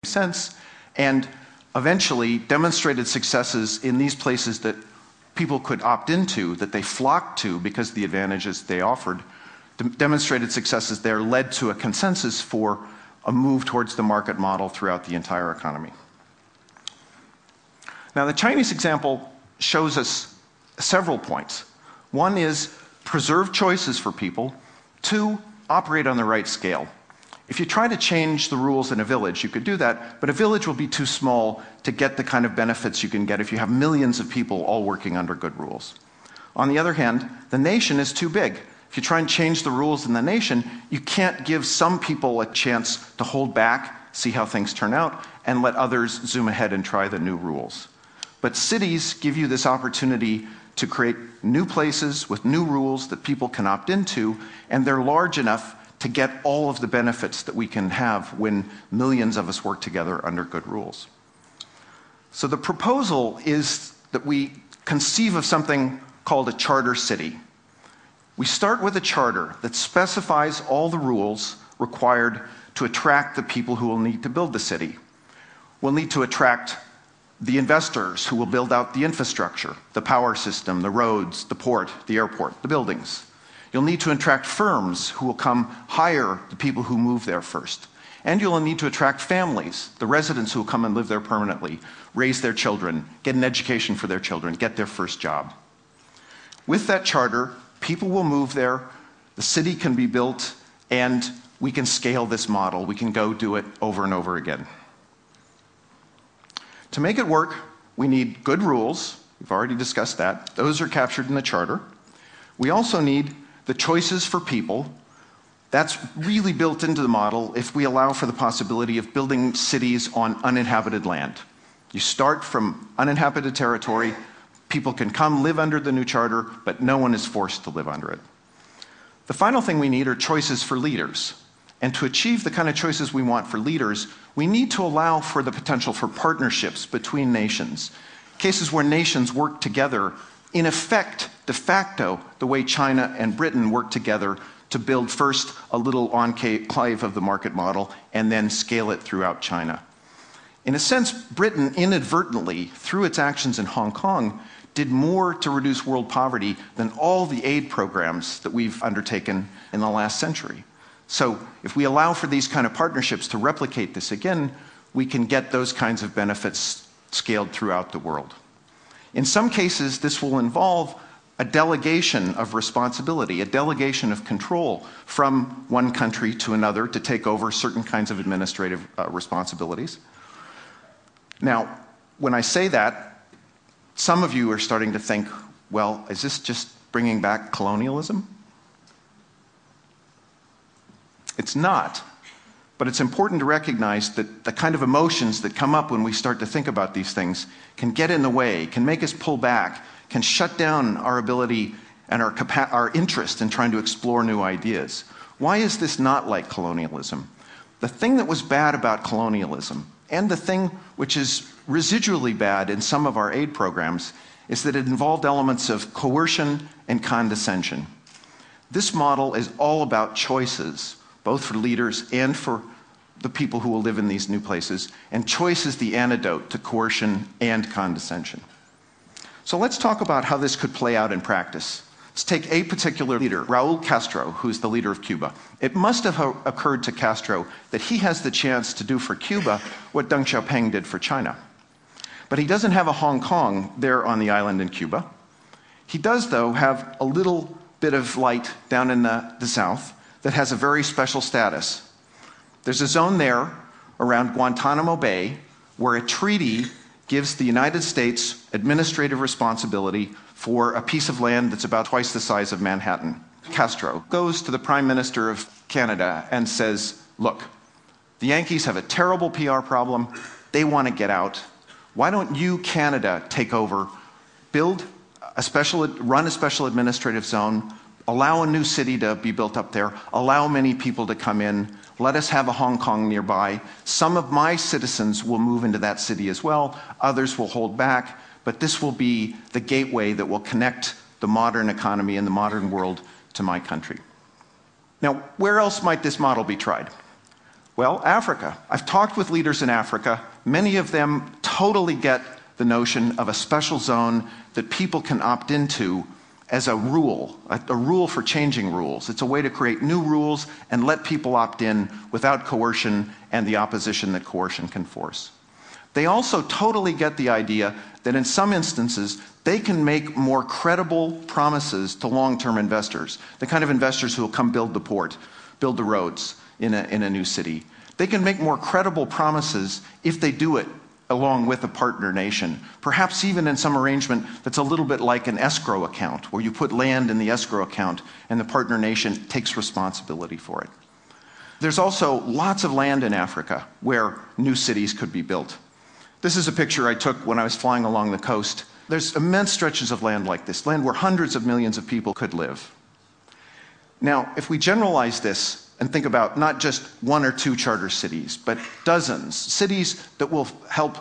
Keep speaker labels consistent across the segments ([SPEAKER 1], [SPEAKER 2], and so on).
[SPEAKER 1] sense, and eventually demonstrated successes in these places that people could opt into, that they flocked to because of the advantages they offered. Demonstrated successes there led to a consensus for a move towards the market model throughout the entire economy. Now, the Chinese example shows us several points. One is preserve choices for people. Two, operate on the right scale. If you try to change the rules in a village, you could do that, but a village will be too small to get the kind of benefits you can get if you have millions of people all working under good rules. On the other hand, the nation is too big. If you try and change the rules in the nation, you can't give some people a chance to hold back, see how things turn out, and let others zoom ahead and try the new rules. But cities give you this opportunity to create new places with new rules that people can opt into, and they're large enough to get all of the benefits that we can have when millions of us work together under good rules. So the proposal is that we conceive of something called a charter city. We start with a charter that specifies all the rules required to attract the people who will need to build the city. We'll need to attract the investors who will build out the infrastructure, the power system, the roads, the port, the airport, the buildings. You'll need to attract firms who will come hire the people who move there first. And you'll need to attract families, the residents who will come and live there permanently, raise their children, get an education for their children, get their first job. With that charter, people will move there, the city can be built, and we can scale this model. We can go do it over and over again. To make it work, we need good rules. We've already discussed that. Those are captured in the charter. We also need the choices for people. That's really built into the model if we allow for the possibility of building cities on uninhabited land. You start from uninhabited territory. People can come live under the new charter, but no one is forced to live under it. The final thing we need are choices for leaders. And to achieve the kind of choices we want for leaders, we need to allow for the potential for partnerships between nations. Cases where nations work together, in effect, de facto, the way China and Britain work together to build first a little enclave of the market model and then scale it throughout China. In a sense, Britain inadvertently, through its actions in Hong Kong, did more to reduce world poverty than all the aid programs that we've undertaken in the last century. So if we allow for these kind of partnerships to replicate this again, we can get those kinds of benefits scaled throughout the world. In some cases, this will involve a delegation of responsibility, a delegation of control from one country to another to take over certain kinds of administrative responsibilities. Now, when I say that, some of you are starting to think, well, is this just bringing back colonialism? It's not, but it's important to recognize that the kind of emotions that come up when we start to think about these things can get in the way, can make us pull back, can shut down our ability and our interest in trying to explore new ideas. Why is this not like colonialism? The thing that was bad about colonialism, and the thing which is residually bad in some of our aid programs, is that it involved elements of coercion and condescension. This model is all about choices, both for leaders and for the people who will live in these new places, and choice is the antidote to coercion and condescension. So let's talk about how this could play out in practice. Let's take a particular leader, Raul Castro, who's the leader of Cuba. It must have occurred to Castro that he has the chance to do for Cuba what Deng Xiaoping did for China. But he doesn't have a Hong Kong there on the island in Cuba. He does, though, have a little bit of light down in the south that has a very special status. There's a zone there around Guantanamo Bay where a treaty gives the United States administrative responsibility for a piece of land that's about twice the size of Manhattan. Castro goes to the Prime Minister of Canada and says, look, the Yankees have a terrible PR problem. They want to get out. Why don't you, Canada, take over, run a special administrative zone, allow a new city to be built up there, allow many people to come in, let us have a Hong Kong nearby. Some of my citizens will move into that city as well, others will hold back, but this will be the gateway that will connect the modern economy and the modern world to my country. Now, where else might this model be tried? Well, Africa. I've talked with leaders in Africa. Many of them totally get the notion of a special zone that people can opt into as a rule for changing rules. It's a way to create new rules and let people opt in without coercion and the opposition that coercion can force. They also totally get the idea that in some instances, they can make more credible promises to long-term investors, the kind of investors who will come build the port, build the roads in a new city. They can make more credible promises if they do it along with a partner nation, perhaps even in some arrangement that's a little bit like an escrow account, where you put land in the escrow account and the partner nation takes responsibility for it. There's also lots of land in Africa where new cities could be built. This is a picture I took when I was flying along the coast. There's immense stretches of land like this, land where hundreds of millions of people could live. Now, if we generalize this and think about not just one or two charter cities, but dozens, cities that will help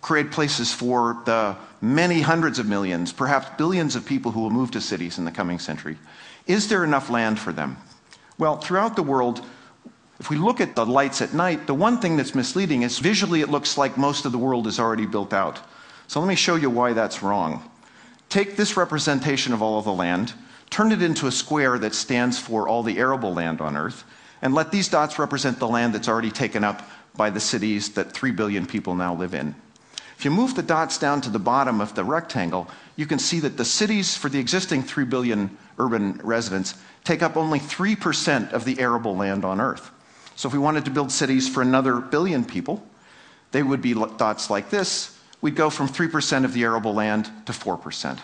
[SPEAKER 1] create places for the many hundreds of millions, perhaps billions of people who will move to cities in the coming century. Is there enough land for them? Well, throughout the world, if we look at the lights at night, the one thing that's misleading is visually it looks like most of the world is already built out. So let me show you why that's wrong. Take this representation of all of the land, turn it into a square that stands for all the arable land on Earth, and let these dots represent the land that's already taken up by the cities that 3 billion people now live in. If you move the dots down to the bottom of the rectangle, you can see that the cities for the existing 3 billion urban residents take up only 3% of the arable land on Earth. So if we wanted to build cities for another billion people, they would be dots like this. We'd go from 3% of the arable land to 4%.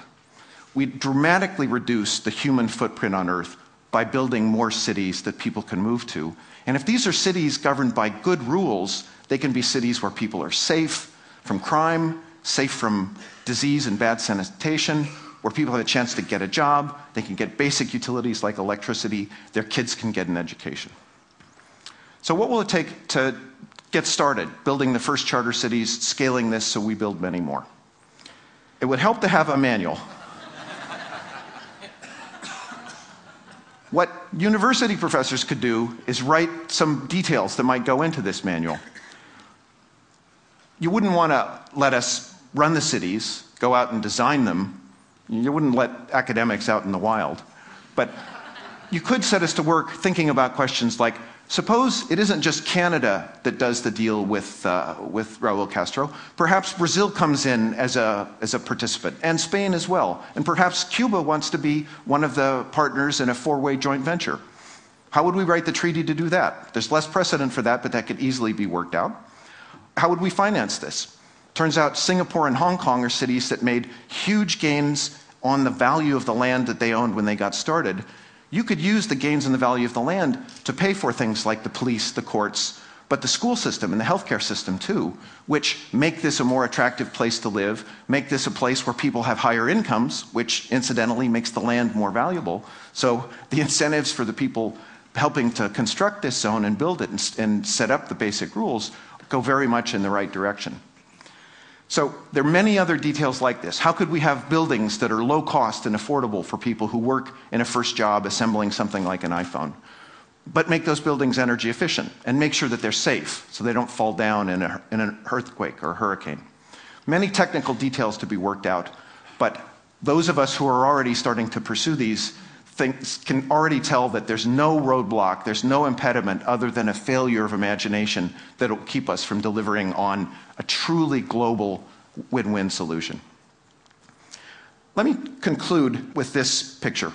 [SPEAKER 1] We'd dramatically reduce the human footprint on Earth by building more cities that people can move to. And if these are cities governed by good rules, they can be cities where people are safe from crime, safe from disease and bad sanitation, where people have a chance to get a job, they can get basic utilities like electricity, their kids can get an education. So what will it take to get started building the first charter cities, scaling this so we build many more? It would help to have a manual. What university professors could do is write some details that might go into this manual. You wouldn't want to let us run the cities, go out and design them. You wouldn't let academics out in the wild. But you could set us to work thinking about questions like, suppose it isn't just Canada that does the deal with Raul Castro. Perhaps Brazil comes in as a participant, and Spain as well. And perhaps Cuba wants to be one of the partners in a four-way joint venture. How would we write the treaty to do that? There's less precedent for that, but that could easily be worked out. How would we finance this? Turns out Singapore and Hong Kong are cities that made huge gains on the value of the land that they owned when they got started. You could use the gains in the value of the land to pay for things like the police, the courts, but the school system and the healthcare system too, which make this a more attractive place to live, make this a place where people have higher incomes, which incidentally makes the land more valuable. So the incentives for the people helping to construct this zone and build it and set up the basic rules go very much in the right direction. So there are many other details like this. How could we have buildings that are low cost and affordable for people who work in a first job assembling something like an iPhone, but make those buildings energy efficient and make sure that they're safe so they don't fall down in an earthquake or a hurricane? Many technical details to be worked out, but those of us who are already starting to pursue these things can already tell that there's no roadblock, there's no impediment other than a failure of imagination that will keep us from delivering on a truly global win-win solution. Let me conclude with this picture.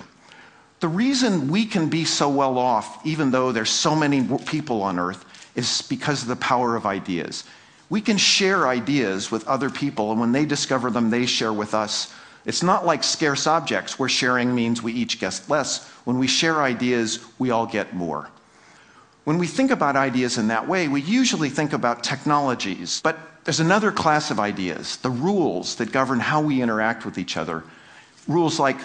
[SPEAKER 1] The reason we can be so well off, even though there's so many people on Earth, is because of the power of ideas. We can share ideas with other people, and when they discover them, they share with us. It's not like scarce objects, where sharing means we each get less. When we share ideas, we all get more. When we think about ideas in that way, we usually think about technologies. But there's another class of ideas, the rules that govern how we interact with each other. Rules like,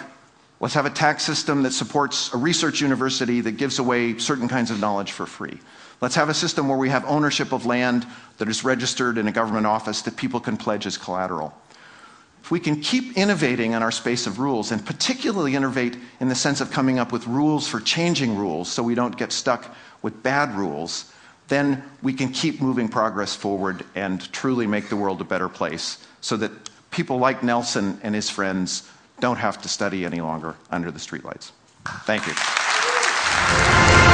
[SPEAKER 1] let's have a tax system that supports a research university that gives away certain kinds of knowledge for free. Let's have a system where we have ownership of land that is registered in a government office that people can pledge as collateral. If we can keep innovating in our space of rules, and particularly innovate in the sense of coming up with rules for changing rules so we don't get stuck with bad rules, then we can keep moving progress forward and truly make the world a better place so that people like Nelson and his friends don't have to study any longer under the streetlights. Thank you.